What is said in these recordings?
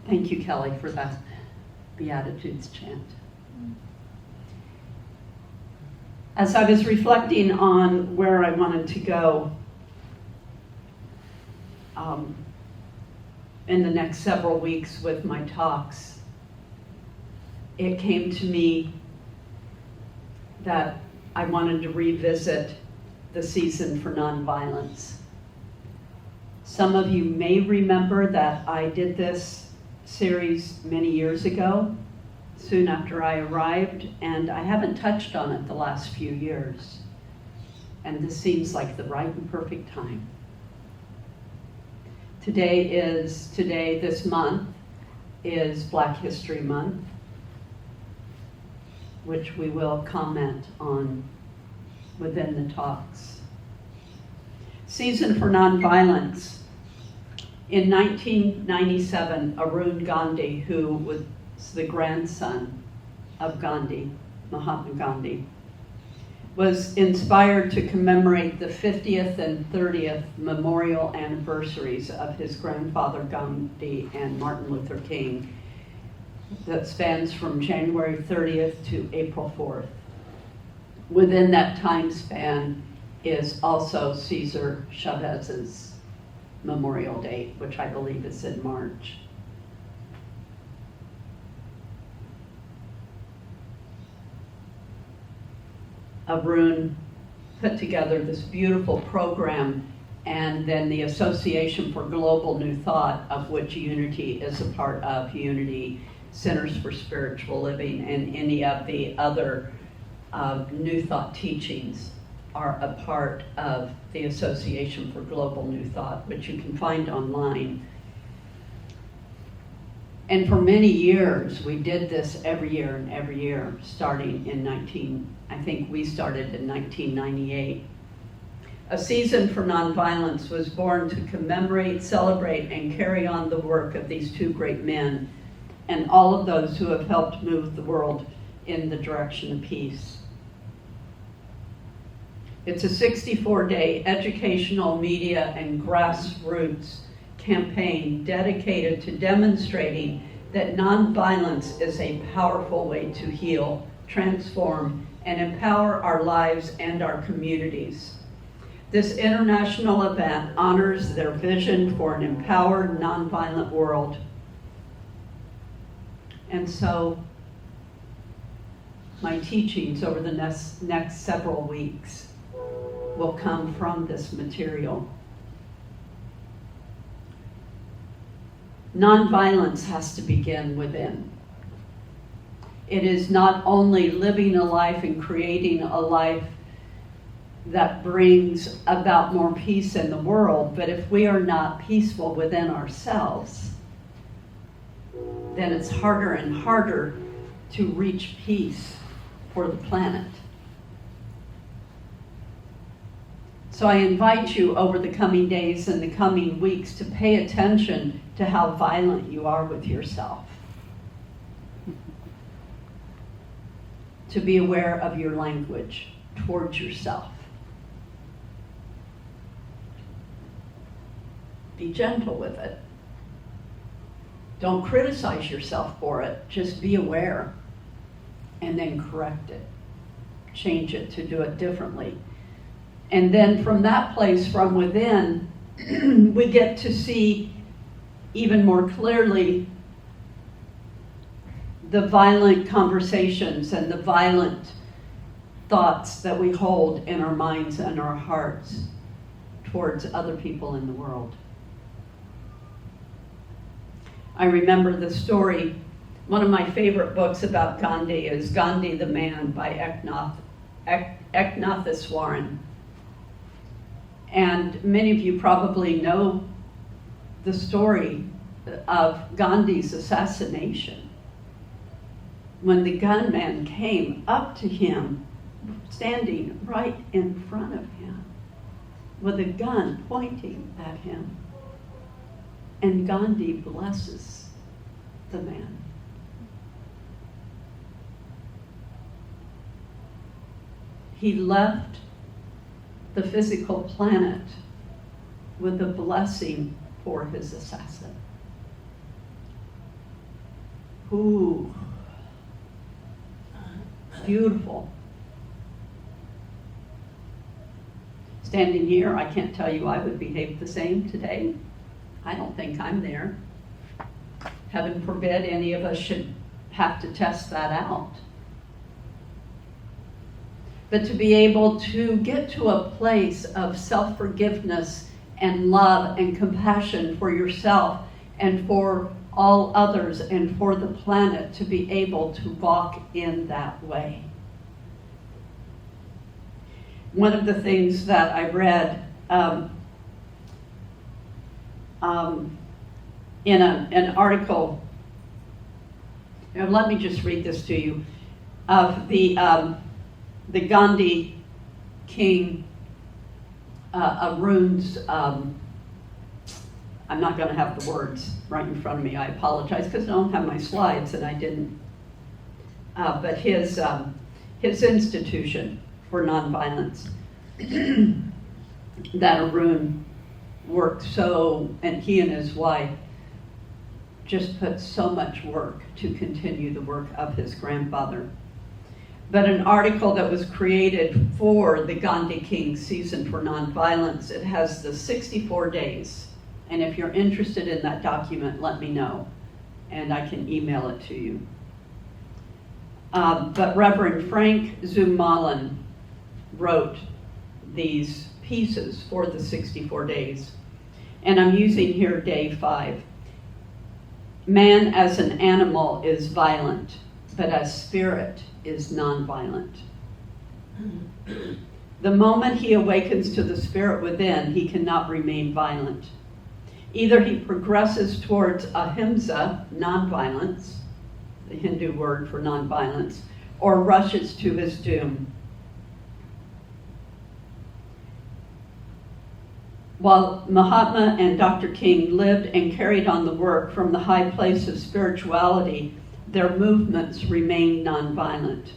Thank you, Kelly, for that Beatitudes chant. As I was reflecting on where I wanted to go in the next several weeks with my talks, it came to me that I wanted to revisit the season for nonviolence. Some of you may remember that I did this series many years ago, soon after I arrived, and I haven't touched on it the last few years. And this seems like the right and perfect time. This month is Black History Month, which we will comment on within the talks. Season for Nonviolence. In 1997, Arun Gandhi, who was the grandson of Gandhi, Mahatma Gandhi, was inspired to commemorate the 50th and 30th memorial anniversaries of his grandfather Gandhi and Martin Luther King that spans from January 30th to April 4th. Within that time span is also Cesar Chavez's memorial date, which I believe is in March. Arun put together this beautiful program, and then the Association for Global New Thought, of which Unity is a part of, Unity Centers for Spiritual Living, and any of the other New Thought teachings are a part of the Association for Global New Thought, which you can find online. And for many years, we did this every year, starting in I think we started in 1998. A Season for Nonviolence was born to commemorate, celebrate, and carry on the work of these two great men and all of those who have helped move the world in the direction of peace. It's a 64-day educational, media, and grassroots campaign dedicated to demonstrating that nonviolence is a powerful way to heal, transform, and empower our lives and our communities. This international event honors their vision for an empowered, nonviolent world. And so, my teachings over the next several weeks will come from this material. Nonviolence has to begin within. It is not only living a life and creating a life that brings about more peace in the world, but if we are not peaceful within ourselves, then it's harder and harder to reach peace for the planet. So I invite you over the coming days and the coming weeks to pay attention to how violent you are with yourself. To be aware of your language towards yourself. Be gentle with it. Don't criticize yourself for it. Just be aware and then correct it. Change it to do it differently. And then from that place, from within, we get to see even more clearly the violent conversations and the violent thoughts that we hold in our minds and our hearts towards other people in the world. I remember the story, one of my favorite books about Gandhi is Gandhi the Man by Eknatheswaran. And many of you probably know the story of Gandhi's assassination. When the gunman came up to him, standing right in front of him, with a gun pointing at him. And Gandhi blesses the man. He left the physical planet with a blessing for his assassin. Ooh. Beautiful. Standing here, I can't tell you I would behave the same today. I don't think I'm there. Heaven forbid any of us should have to test that out. But to be able to get to a place of self-forgiveness and love and compassion for yourself and for all others and for the planet, to be able to walk in that way. One of the things that I read in an article, and let me just read this to you, of the Gandhi King Arun's, I'm not going to have the words right in front of me, I apologize, because I don't have my slides and I didn't, but his institution for nonviolence that Arun worked so, and he and his wife just put so much work to continue the work of his grandfather. But an article that was created for the Gandhi King Season for Nonviolence, it has the 64 days. And if you're interested in that document, let me know, and I can email it to you. But Reverend Frank Zumalin wrote these pieces for the 64 days. And I'm using here day 5. Man as an animal is violent, but as spirit is nonviolent. The moment he awakens to the spirit within, he cannot remain violent. Either he progresses towards ahimsa, nonviolence, the Hindu word for nonviolence, or rushes to his doom. While Mahatma and Dr. King lived and carried on the work from the high place of spirituality, their movements remained nonviolent.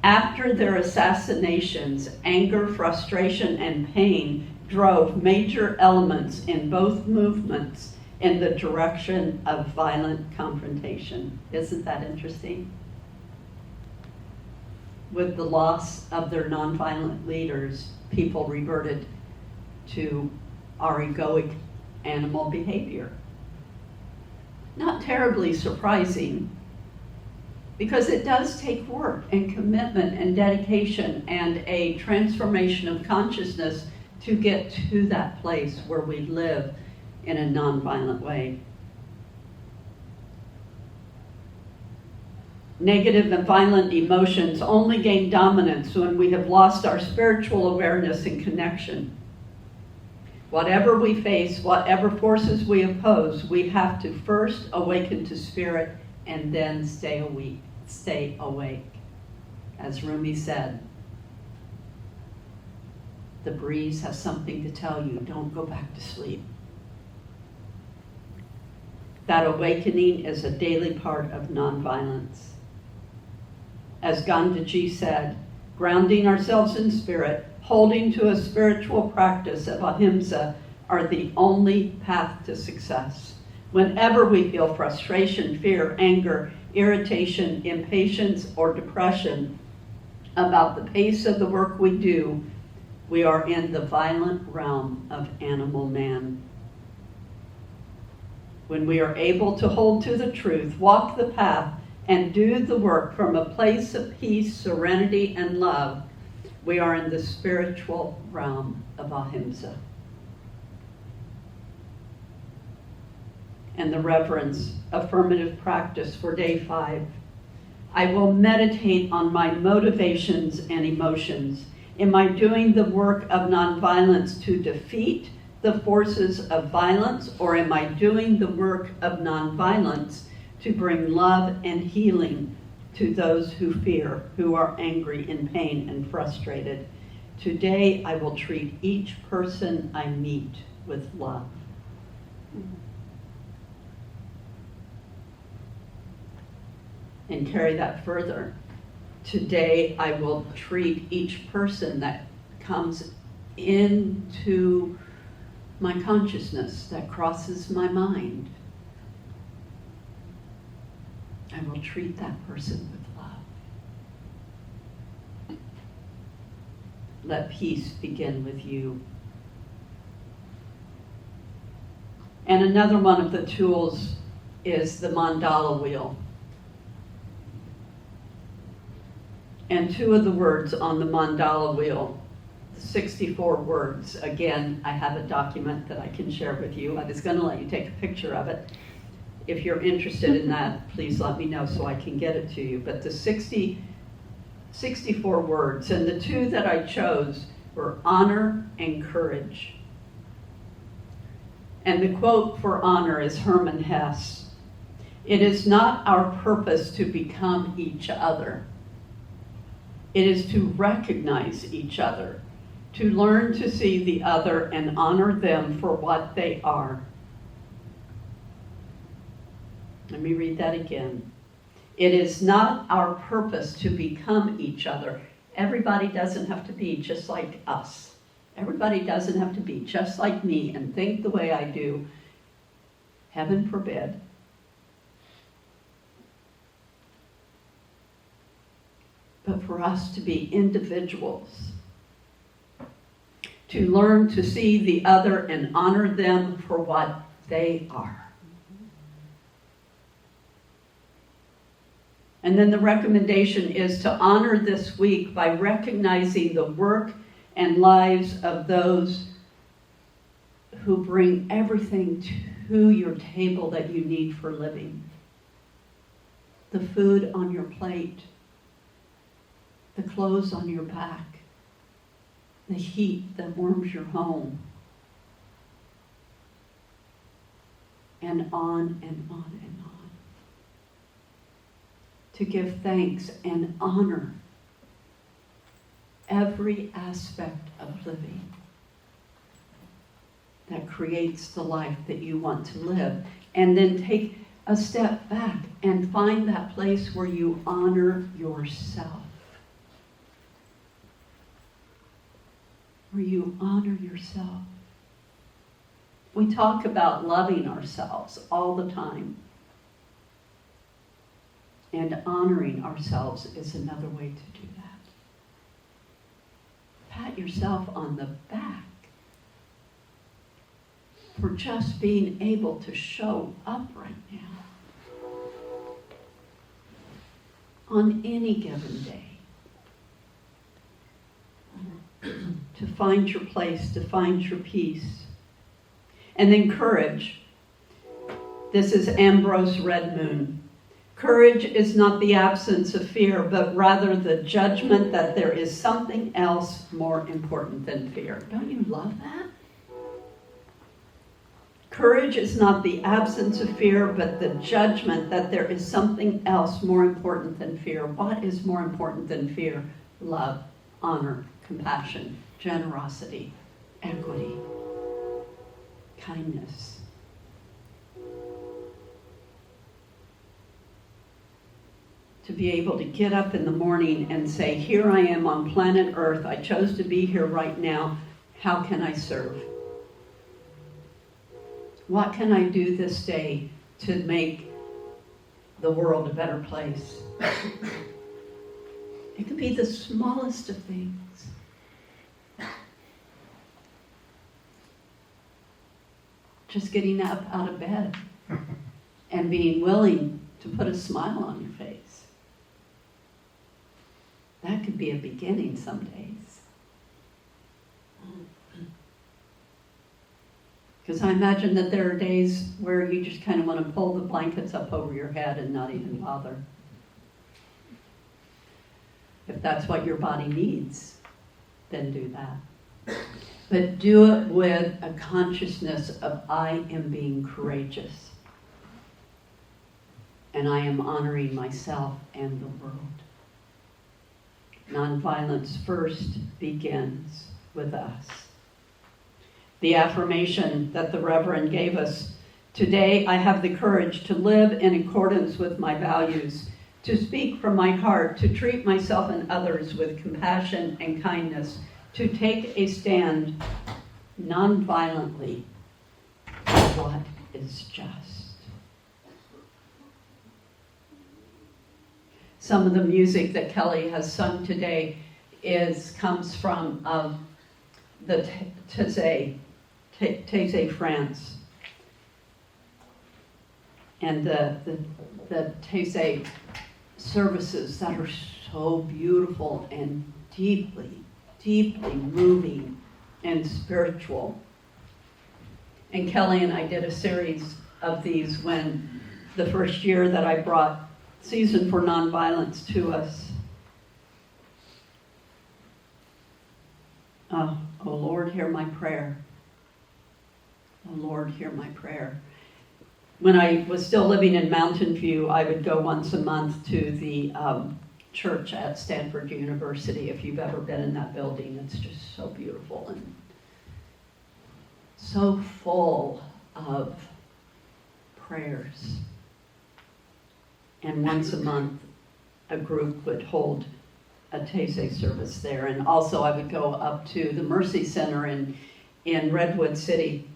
After their assassinations, anger, frustration, and pain drove major elements in both movements in the direction of violent confrontation. Isn't that interesting? With the loss of their nonviolent leaders, people reverted to our egoic animal behavior. Not terribly surprising, because it does take work and commitment and dedication and a transformation of consciousness to get to that place where we live in a nonviolent way. Negative and violent emotions only gain dominance when we have lost our spiritual awareness and connection. Whatever we face, whatever forces we oppose, we have to first awaken to spirit and then stay awake. As Rumi said, the breeze has something to tell you. Don't go back to sleep. That awakening is a daily part of nonviolence. As Gandhiji said, grounding ourselves in spirit, holding to a spiritual practice of ahimsa are the only path to success. Whenever we feel frustration, fear, anger, irritation, impatience, or depression about the pace of the work we do, we are in the violent realm of animal man. When we are able to hold to the truth, walk the path, and do the work from a place of peace, serenity, and love, we are in the spiritual realm of ahimsa. And the Reverend's affirmative practice for day 5. I will meditate on my motivations and emotions. Am I doing the work of nonviolence to defeat the forces of violence, or am I doing the work of nonviolence to bring love and healing to those who fear, who are angry, in pain, and frustrated? Today, I will treat each person I meet with love. And carry that further. Today, I will treat each person that comes into my consciousness, that crosses my mind, I will treat that person with love. Let peace begin with you. And another one of the tools is the mandala wheel. And two of the words on the mandala wheel, 64 words. Again, I have a document that I can share with you. I was going to let you take a picture of it. If you're interested in that, please let me know so I can get it to you. But the 64 words, and the two that I chose were honor and courage. And the quote for honor is Hermann Hesse. It is not our purpose to become each other. It is to recognize each other, to learn to see the other and honor them for what they are. Let me read that again. It is not our purpose to become each other. Everybody doesn't have to be just like us. Everybody doesn't have to be just like me and think the way I do. Heaven forbid. But for us to be individuals, to learn to see the other and honor them for what they are. And then the recommendation is to honor this week by recognizing the work and lives of those who bring everything to your table that you need for living. The food on your plate, the clothes on your back, the heat that warms your home, and on and on and on. To give thanks and honor every aspect of living that creates the life that you want to live. And then take a step back and find that place where you honor yourself. Where you honor yourself. We talk about loving ourselves all the time. And honoring ourselves is another way to do that. Pat yourself on the back for just being able to show up right now on any given day. To find your place, to find your peace. And then courage. This is Ambrose Redmoon. Courage is not the absence of fear, but rather the judgment that there is something else more important than fear. Don't you love that? Courage is not the absence of fear, but the judgment that there is something else more important than fear. What is more important than fear? Love, honor, compassion, generosity, equity, kindness. To be able to get up in the morning and say, here I am on planet Earth. I chose to be here right now. How can I serve? What can I do this day to make the world a better place? It could be the smallest of things. Just getting up out of bed and being willing to put a smile on your face. That could be a beginning some days. Because I imagine that there are days where you just kind of want to pull the blankets up over your head and not even bother. If that's what your body needs, then do that. But do it with a consciousness of I am being courageous. And I am honoring myself and the world. Nonviolence first begins with us. The affirmation that the Reverend gave us, today I have the courage to live in accordance with my values, to speak from my heart, to treat myself and others with compassion and kindness, to take a stand nonviolently for what is just. Some of the music that Kelly has sung today comes from the Taizé, France. And the Taizé services that are so beautiful and deeply, deeply moving and spiritual. And Kelly and I did a series of these when the first year that I brought Season for Nonviolence to us. Oh Lord, hear my prayer. Oh Lord, hear my prayer. When I was still living in Mountain View, I would go once a month to the church at Stanford University. If you've ever been in that building, it's just so beautiful and so full of prayers. And once a month, a group would hold a Taizé service there. And also I would go up to the Mercy Center in Redwood City,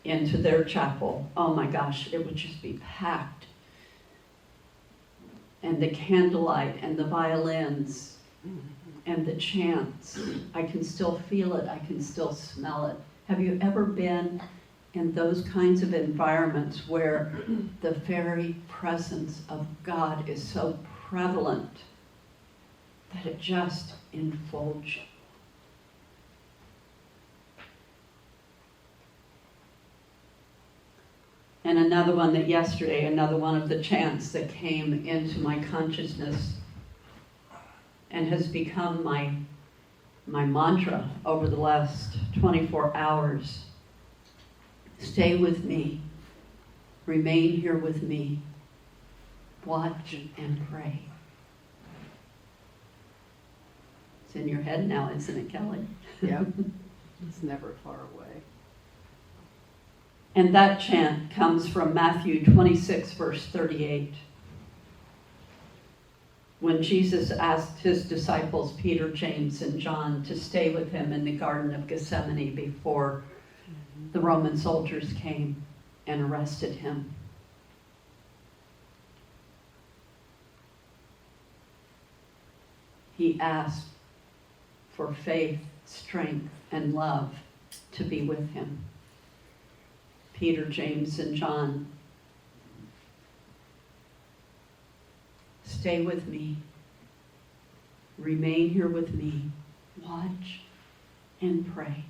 into their chapel. Oh my gosh, it would just be packed. And the candlelight and the violins and the chants, I can still feel it, I can still smell it. Have you ever been in those kinds of environments where the very presence of God is so prevalent that it just enfolds you? And another one that yesterday, another one of the chants that came into my consciousness and has become my mantra over the last 24 hours. Stay with me. Remain here with me. Watch and pray. It's in your head now, isn't it, Kelly? Yeah. It's never far away. And that chant comes from Matthew 26, verse 38. When Jesus asked his disciples, Peter, James, and John, to stay with him in the Garden of Gethsemane before the Roman soldiers came and arrested him. He asked for faith, strength, and love to be with him. Peter, James, and John, stay with me. Remain here with me. Watch and pray.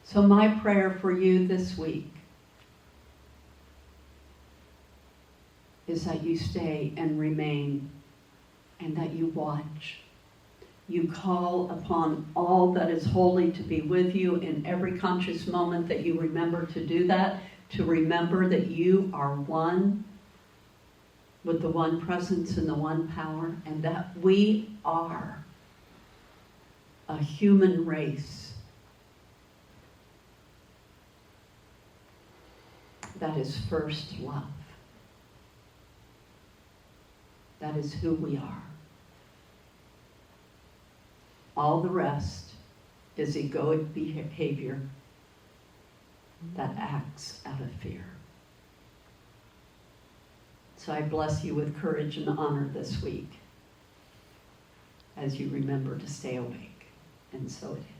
So my prayer for you this week is that you stay and remain and that you watch. You call upon all that is holy to be with you in every conscious moment that you remember to do that, to remember that you are one with the one presence and the one power, and that we are a human race that is first love. That is who we are. All the rest is egoic behavior that acts out of fear. So I bless you with courage and honor this week as you remember to stay awake. And so it is.